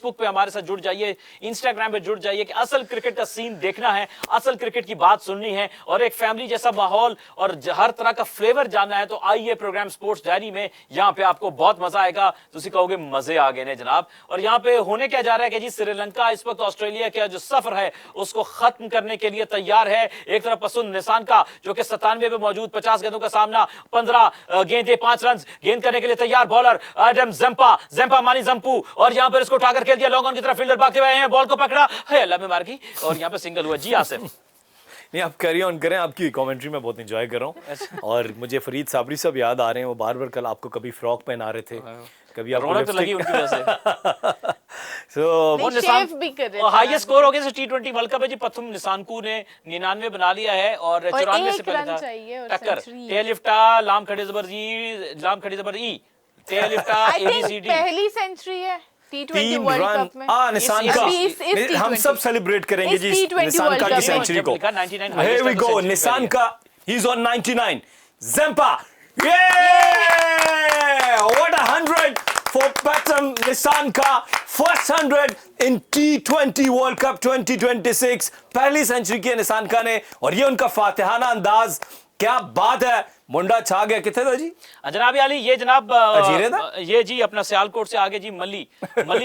Facebook पे हमारे साथ जुड़ जाइए, इंस्टाग्राम पे जुड़ जाइए कि असल क्रिकेट का सीन देखना है, असल क्रिकेट की बात सुननी है और एक फैमिली जैसा माहौल और हर तरह का फ्लेवर जानना है। तो आइए प्रोग्राम स्पोर्ट्स डायरी में, यहाँ पे आपको बहुत मजा आएगा। तुसी कहोगे मजे आ गए ने जनाब। और यहाँ पे होने क्या जा रहा है कि जी श्रीलंका इस वक्त ऑस्ट्रेलिया का जो सफर है उसको खत्म करने के लिए तैयार है। एक तरफ पसुन निसानका जो कि 97 पे मौजूद 50 गेंदों का सामना, 15 गेंदे 5 रन गेंद करने के लिए तैयार बॉलर एडम जंपा मानी जंपू, और यहाँ पर इसको उठाकर खेल दिया लॉन्ग ऑन की तरफ, फील्डर भागते हुए हैं, बॉल को पकड़ा है, अल्लाह में मार की और यहाँ पे सिंगल हुआ। जी आसिफ नहीं, आप कैरी ऑन करें, आपकी कमेंट्री में बहुत एंजॉय कर रहा हूँ। और मुझे फरीद साबरी सब याद आ रहे हैं, वो बार बार कल आपको कभी फ्रॉक पहना रहे थे, कभी आपको रौनक तो लगी उनकी वजह से। शेव भी कर रहे थे। हाईएस्ट स्कोर हो गया टी20 वर्ल्ड कप है जी। प्रथम निसानकू ने 99 बना लिया है और 94 से पहले था टक्कर टेलिफ्टा लाम खड़े जबर ई टेलिफ्टा एबीसीडी पहली सेंचुरी है T20 3 वर्ल्ड रन कप में। निशान का हम सब सेलिब्रेट करेंगे जी निशान का की सेंचुरी को। Here we go, निशान का, he's on 99, Zampa, yeah, what a 100 for Pathum Nisanka, first 100 in T20 World Cup 2026, पहली सेंचुरी की निशानका ने, और ये उनका फातिहाना अंदाज, क्या बात है, मुंडा छा गया। कितने था जी जनाब अली? ये जनाब ये जी अपना सियालकोट से आगे जी मल्ली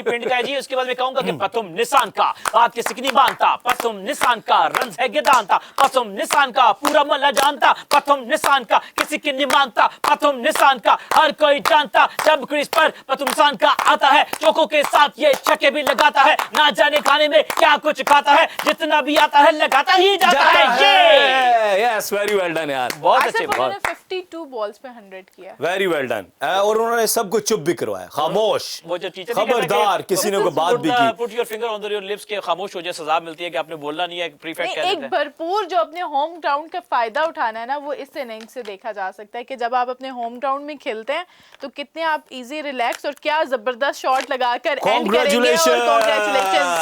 पिंड का है जी। उसके बाद मैं कहूंगा कि पतुम निशान का बात के सिकनी मानता, पतुम निशान का रंज है गेदानता, पतुम निशान का पूरा मल्ला जानता, पतुम निशान का किसी की नहीं मानता, पतुम निशान का हर कोई जानता। जब क्रीज पर पतुम निशान का आता है चौकों के साथ ये छक्के भी लगाता है, ना जाने खाने में क्या कुछ खाता है, जितना भी आता है लगाता ही जाता है। यस, वेरी वेल डन यार, बहुत अच्छे, बहुत 52 बॉल्स पे 100 किया, वेरी वेल डन। और उन्होंने सबको चुप भी करवाया, खामोश, वो जो टीचर खबरदार किसी ने कोई बात भी की। Put your finger on your lips के खामोश हो जाए, सजा मिलती है कि आपने बोलना नहीं है, प्रीफेक्ट कहते हैं। एक भरपूर जो अपने होम ग्राउंड का फायदा उठाना है ना, वो इस इनिंग्स से देखा जा सकता है कि जब आप अपने होम ग्राउंड में खेलते हैं तो कितने आप इजी रिलैक्स और क्या जबरदस्त शॉट लगाकर एंड करेंगे। और कांग्रेचुलेशन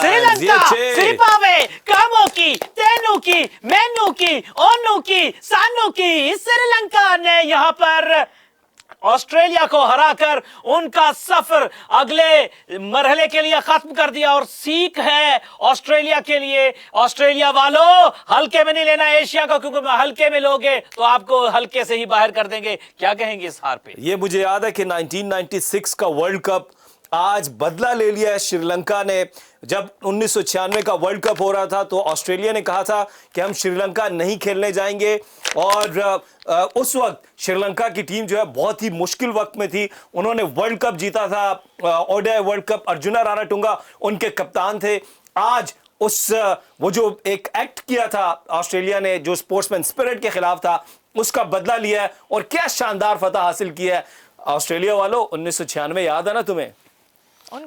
श्रीलंका, सिरिपावे, कामो की, तेनू की, मेनू की, ओनू की, सानू की, श्रीलंका ने यहां पर ऑस्ट्रेलिया को हराकर उनका सफर अगले मरहले के लिए खत्म कर दिया। और सीख है ऑस्ट्रेलिया के लिए, ऑस्ट्रेलिया वालों हल्के में नहीं लेना एशिया को, क्योंकि हल्के में लोगे तो आपको हल्के से ही बाहर कर देंगे। क्या कहेंगे इस हार पे? ये मुझे याद है कि 1996 का वर्ल्ड कप आज बदला ले लिया है श्रीलंका ने। जब 1996 का वर्ल्ड कप हो रहा था तो ऑस्ट्रेलिया ने कहा था कि हम श्रीलंका नहीं खेलने जाएंगे, और उस वक्त श्रीलंका की टीम जो है बहुत ही मुश्किल वक्त में थी। उन्होंने वर्ल्ड कप जीता था, ओडीआई वर्ल्ड कप, अर्जुना रानाटुंगा उनके कप्तान थे। आज वो जो एक एक्ट किया था ऑस्ट्रेलिया ने, जो स्पोर्ट्समैन स्पिरिट के खिलाफ था, उसका बदला लिया है और क्या शानदार फतह हासिल किया है। ऑस्ट्रेलिया वालों, 1996 याद है ना तुम्हें?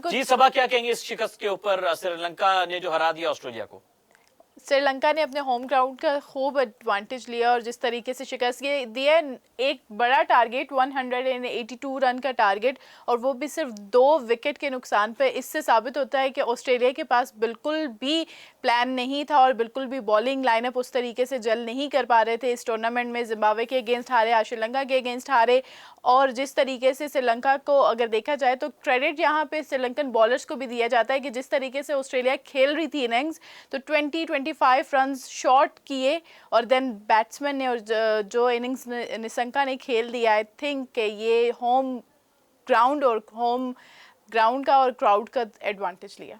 जी सभा क्या कहेंगे इस शिकस्त के ऊपर? श्रीलंका ने जो हरा दिया ऑस्ट्रेलिया को। श्रीलंका ने अपने होम ग्राउंड का खूब एडवांटेज लिया और जिस तरीके से शिकस्त दिया, एक बड़ा टारगेट 182 रन का टारगेट, और वो भी सिर्फ 2 विकेट के नुकसान पे। इससे साबित होता है कि ऑस्ट्रेलिया के पास बिल्कुल भी प्लान नहीं था और बिल्कुल भी बॉलिंग लाइनअप उस तरीके से जल नहीं कर पा रहे थे इस टूर्नामेंट में। जिम्बाब्वे के अगेंस्ट हारे, श्रीलंका के अगेंस्ट हारे, और जिस तरीके से श्रीलंका को अगर देखा जाए तो क्रेडिट यहाँ पे श्रीलंकन बॉलर्स को भी दिया जाता है कि जिस तरीके से ऑस्ट्रेलिया खेल रही थी इनिंग्स, तो 25 रन्स शॉर्ट किए और देन बैट्समैन ने और जो इनिंग्स निशंका ने खेल दिया, आई थिंक कि ये होम ग्राउंड का और क्राउड का एडवांटेज लिया।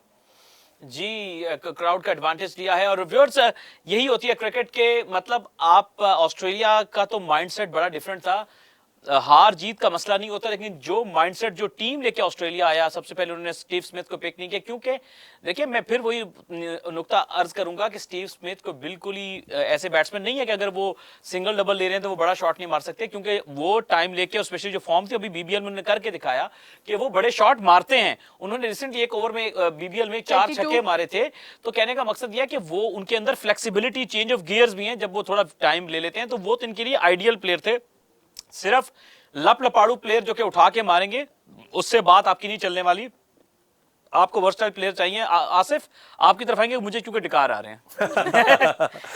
जी, क्राउड का एडवांटेज लिया है। और व्यूअर्स, यही होती है क्रिकेट के मतलब। आप ऑस्ट्रेलिया का तो माइंडसेट बड़ा डिफरेंट था, हार जीत का मसला नहीं होता, लेकिन जो माइंडसेट जो टीम लेके ऑस्ट्रेलिया आया, सबसे पहले उन्होंने स्टीव स्मिथ को पिक नहीं किया। क्योंकि देखिए, मैं फिर वही नुक्ता अर्ज करूंगा कि स्टीव स्मिथ को बिल्कुल ही ऐसे बैट्समैन नहीं है कि अगर वो सिंगल डबल ले रहे हैं तो वो बड़ा शॉट नहीं मार सकते, क्योंकि वो टाइम लेके, स्पेशली जो फॉर्म थी अभी बीबीएल में उन्होंने करके दिखाया कि वो बड़े शॉट मारते हैं। उन्होंने रिसेंटली एक ओवर में बीबीएल में 4 छक्के मारे थे। तो कहने का मकसद यह कि वो उनके अंदर फ्लेक्सिबिलिटी, चेंज ऑफ गियर्स भी हैं, जब वो थोड़ा टाइम ले लेते हैं तो वो तो इनके लिए आइडियल प्लेयर थे। सिर्फ लपड़ाड़ू प्लेयर जो कि उठा के मारेंगे उससे बात आपकी नहीं चलने वाली। आपको वर्सटाइल प्लेयर चाहिए। आसिफ आपकी तरफ आएंगे, मुझे क्योंकि डिकार आ रहे हैं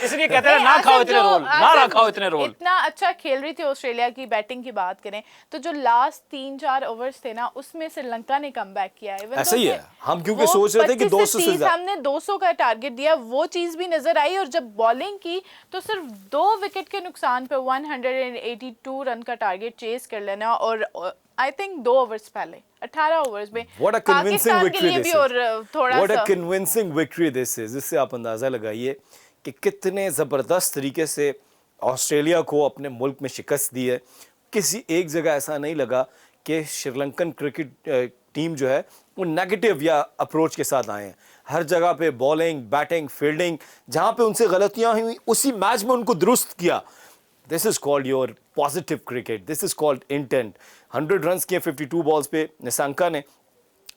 इसलिए कहते हैं ना खाओ इतने रोल, ना खाओ इतने रोल। इतना अच्छा खेल रही थी ऑस्ट्रेलिया की। बैटिंग की बात करें तो जो लास्ट 3-4 ओवर्स थे ना, उसमें श्रीलंका ने कमबैक किया है। ऐसा ही है, हम क्योंकि सोच रहे थे कि 200 से ज्यादा, हमने 200 का टारगेट दिया, वो चीज भी नजर आई। और जब बॉलिंग की तो सिर्फ 2 विकेट के नुकसान पे 182 रन का टारगेट चेस कर लेना। और आई थिंक 2 ओवर्स पहले 18 ओवर्स में What a convincing पाकिस्तान के victory लिए this भी is. और थोड़ा What a सा convincing victory this is. इससे आप अंदाजा लगाइए कि कितने जबरदस्त तरीके से ऑस्ट्रेलिया को अपने मुल्क में शिकस्त दी है। किसी एक जगह ऐसा नहीं लगा कि श्रीलंकन क्रिकेट टीम जो है वो नेगेटिव या अप्रोच के साथ आए हैं। हर जगह पे बॉलिंग, बैटिंग, फील्डिंग, जहां पे उनसे गलतियां हुई उसी मैच में उनको दुरुस्त किया। This is called your positive cricket, this is called intent. 100 run किए 52 बॉल्स पे निशंका ने,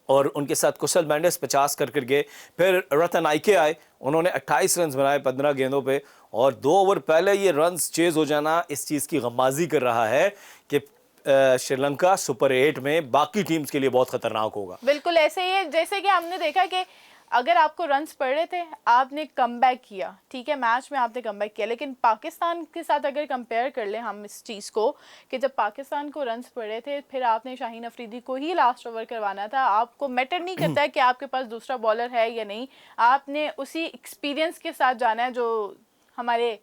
और उनके साथ कुशल मेंडिस 50 कर गए। फिर रतन आइके आए, उन्होंने 28 रन बनाए 15 गेंदों पे, और 2 ओवर पहले ये रन्स चेज हो जाना इस चीज़ की गमाजी कर रहा है कि श्रीलंका सुपर 8 में बाकी टीम्स के लिए बहुत खतरनाक होगा। बिल्कुल ऐसे ही है जैसे कि हमने देखा कि अगर आपको रन्स पड़ रहे थे, आपने कमबैक किया, ठीक है, मैच में आपने कमबैक किया। लेकिन पाकिस्तान के साथ अगर कंपेयर कर लें हम इस चीज़ को, कि जब पाकिस्तान को रन्स पड़े थे फिर आपने शाहीन अफरीदी को ही लास्ट ओवर करवाना था। आपको मैटर नहीं करता है कि आपके पास दूसरा बॉलर है या नहीं, आपने उसी एक्सपीरियंस के साथ जाना है जो हमारे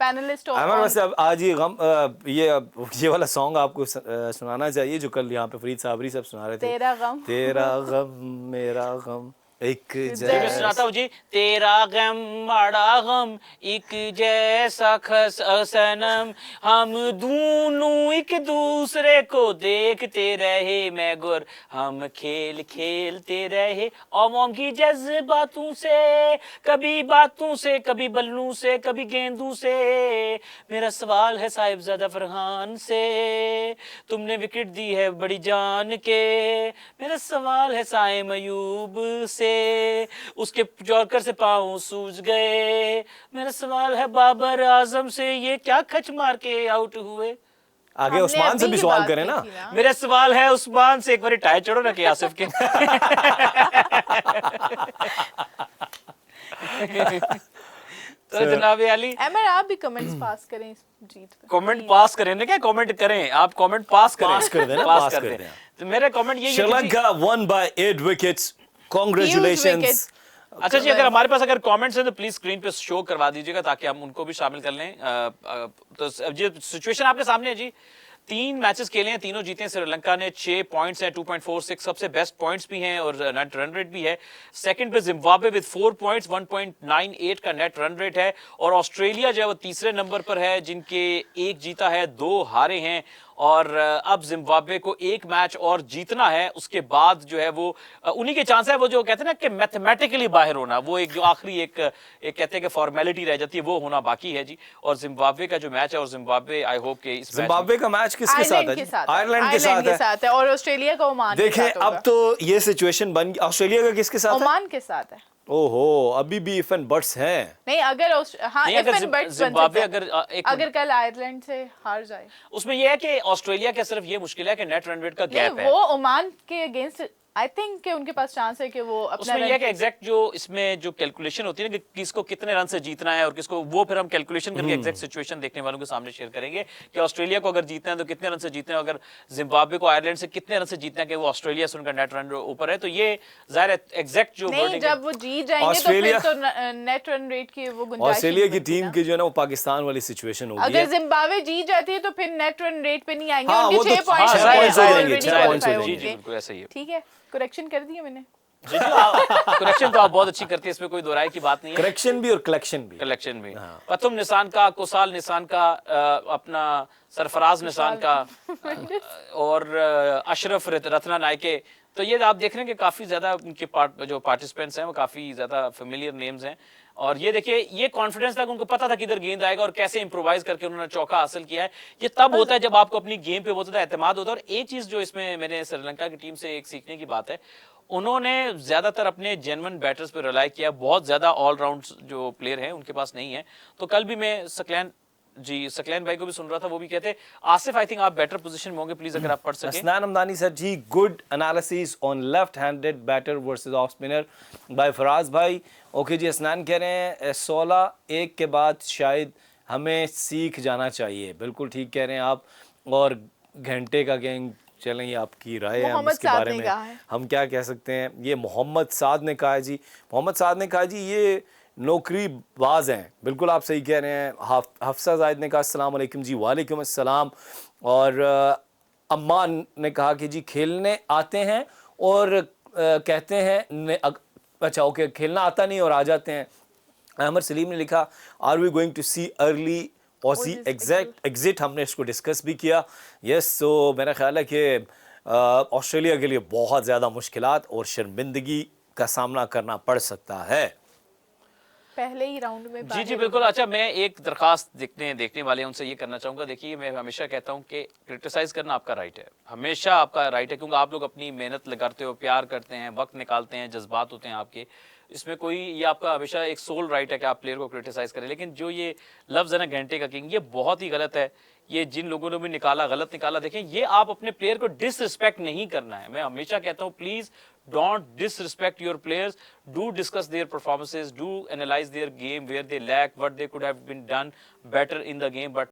पैनलिस्ट। हमारे वैसे अब आज ये वाला सॉन्ग आपको सुनाना चाहिए जो कल यहाँ पे फरीद साबरी सब सुना रहे थे। तेरा गम मेरा गम एक मैं सुनाता हूँ जी। तेरा गम बड़ा गम एक जैसा खस सनम, हम दोनों एक दूसरे को देखते रहे मैं गुर, हम खेल खेलते रहे अवाम की जज्बातों से, कभी बातों से, कभी बल्लू से, कभी गेंदू से। मेरा सवाल है साहिबजादा फरहान से, तुमने विकेट दी है बड़ी जान के। मेरा सवाल है साइम अयूब से, उसके जॉर्कर से पांव सूज गए। मेरा सवाल है बाबर आजम से, ये क्या खच मार के आउट हुए। आगे उस्मान से भी सवाल करें ना। मेरा सवाल है उस्मान से, एक बार टायर चढ़ो ना कि आसिफ के तो जनाब अली एमर, आप भी कमेंट्स पास करें इस जीत पे। कमेंट पास करें ना, क्या कमेंट करें, आप कमेंट पास करें, पास कर देना, पास पास कर कर दें। दें। तो मेरा कमेंट ये Sri Lanka one by 8 wickets, congratulations. अच्छा जी, अगर हमारे पास अगर कमेंट्स हैं तो प्लीज स्क्रीन पे शो करवा दीजिएगा ताकि हम उनको भी शामिल कर लें। तो ये सिचुएशन आपके सामने है जी। 3 मैचेस खेले हैं, तीनों जीते हैं। श्रीलंका ने 6 पॉइंट्स हैं, 2.46 सबसे बेस्ट पॉइंट्स भी हैं और नेट रन रेट भी है। सेकंड पे जिम्बाब्वे विद 4 पॉइंट्स, 1.98 का नेट रन रेट है। और ऑस्ट्रेलिया जो है वो तीसरे नंबर पर है, जिनके 1 जीता है 2 हारे हैं। और अब जिम्बाब्वे को 1 मैच और जीतना है, उसके बाद जो है वो उन्हीं के चांस है, वो जो कहते हैं ना कि मैथमेटिकली बाहर होना, वो एक जो आखिरी एक कहते हैं कि फॉर्मेलिटी रह जाती है, वो होना बाकी है जी। और जिम्बाब्वे का जो मैच है, और जिम्बाब्वे आई होप के इस जिम्बाब्वे का मैच किसके साथ है? आयरलैंड के साथ है। और ऑस्ट्रेलिया का ओमान के देखें साथ होगा। अब तो ये सिचुएशन बन गई। ऑस्ट्रेलिया का किसके साथ है? ओमान के साथ है। ओहो, अभी भी इफ एंड बट्स हैं। नहीं, अगर हाँ, नहीं, अगर जिम्बाब्वे अगर कल आयरलैंड से हार जाए, उसमें यह है कि ऑस्ट्रेलिया के सिर्फ ये मुश्किल है कि नेट रन रेट का गैप है। वो ओमान के अगेंस्ट आई थिंक कि उनके पास चांस है कि वो अपना उसमें यह है कि एग्जैक्ट जो इसमें जो कैलकुलेशन होती है ना कि किसको कितने रन से जीतना है और किसको, वो फिर हम कैलकुलेशन करके एग्जैक्ट सिचुएशन देखने वालों के सामने शेयर करेंगे कि ऑस्ट्रेलिया को अगर जीतना है तो कितने रन से जीतना है, अगर जिम्बाब्वे को आयरलैंड से कितने रन से जीतना है कि वो ऑस्ट्रेलिया से उनका नेट रन ऊपर है। तो ये जाहिर है एग्जैक्ट जो नहीं, जब वो जीत जाएंगे तो फिर तो नेट रन रेट की वो गुंजाइश ऑस्ट्रेलिया की टीम की जो है ना वो पाकिस्तान वाली सिचुएशन होगी। अगर जिम्बाब्वे जीत जाती है तो फिर नेट रन रेट पे नहीं आएंगे, हाँ, उनके वो तो 6 पॉइंट्स छह points हो जाएंगे, 6 points हो जी जाएंगे। जी बिल्कुल ऐसा ही है। ठीक है, करेक्शन कर दिया मैंने। जी करेक्शन तो आप बहुत अच्छी करती है, इसमें कोई दो राय की बात नहीं है। करेक्शन भी और कलेक्शन भी। कलेक्शन भी। पतुम निशान का, कुसाल निशान का, अपना सरफराज निशान का, और अशरफ रत्ना नायके। तो ये आप देख रहे हैं कि काफी ज्यादा उनके जो पार्टिसिपेंट्स हैं वो काफी ज्यादा फेमिलियर नेम्स हैं। और ये देखिए, ये कॉन्फिडेंस था कि उनको पता था किधर गेंद आएगा और कैसे इंप्रोवाइज करके उन्होंने चौका हासिल किया है। ये तब होता है जब आपको अपनी गेम पे बहुत ज्यादा एतमाद होता है। और एक चीज जो इसमें मैंने श्रीलंका की टीम से एक सीखने की बात है, उन्होंने ज्यादातर अपने जेन्युइन बैटर्स पे रिलाई किया। बहुत ज्यादा ऑलराउंड जो प्लेयर हैं उनके पास नहीं है। तो कल भी मैं सकलैन जी सकलैन भाई को भी सुन रहा था, वो भी कहते आसिफ आई थिंक आप बेटर पोजीशन में होंगे, प्लीज अगर आप पढ़ सकें। Ahsan Hamdani sir ji, good analysis on left handed batter versus off spinner by Faraz भाई। ओके जी, असनान कह रहे हैं 16-1 के बाद शायद हमें सीख जाना चाहिए। बिल्कुल ठीक कह रहे हैं आप। और घंटे का गैंग, चलें ये आपकी राय है, हम मोहम्मद इसके साद बारे ने में कहा है। हम क्या कह सकते हैं। ये मोहम्मद साद ने कहा है जी, मोहम्मद साद ने कहा जी ये नौकरी बाज हैं। बिल्कुल आप सही कह रहे हैं। हफ्सा जायद ने कहा अस्सलाम वालेकुम जी। वालेकुम अस्सलाम। और अम्मान ने कहा कि जी खेलने आते हैं और कहते हैं अच्छा ओके, खेलना आता नहीं और आ जाते हैं। अहमद सलीम ने लिखा are we going to see early Aussie exit, हमने इसको डिस्कस भी किया। यस, तो मेरा ख्याल है कि ऑस्ट्रेलिया के लिए बहुत ज़्यादा मुश्किलात और शर्मिंदगी का सामना करना पड़ सकता है पहले ही राउंड में जी बाहर बिल्कुल। अच्छा, मैं एक दरखास्त देखने वाले उनसे ये करना चाहूँगा। देखिए, मैं हमेशा कहता हूँ कि क्रिटिसाइज़ करना आपका राइट है, हमेशा आपका राइट है, क्योंकि आप लोग अपनी मेहनत लगाते हो, प्यार करते हैं, वक्त निकालते हैं, जज्बात होते हैं आपके, इसमें कोई ये आपका हमेशा एक सोल राइट है कि आप प्लेयर को क्रिटिसाइज़ करें। लेकिन जो ये लफ्ज़ है ना घंटे का किंग, ये बहुत ही गलत है। ये जिन लोगों ने भी निकाला, गलत निकाला। देखें, ये आप अपने प्लेयर को डिसरिस्पेक्ट नहीं करना है। मैं हमेशा कहता हूँ please don't disrespect your players, do discuss their performances, do analyze their game, where they lack, what they could have been done better in the game, but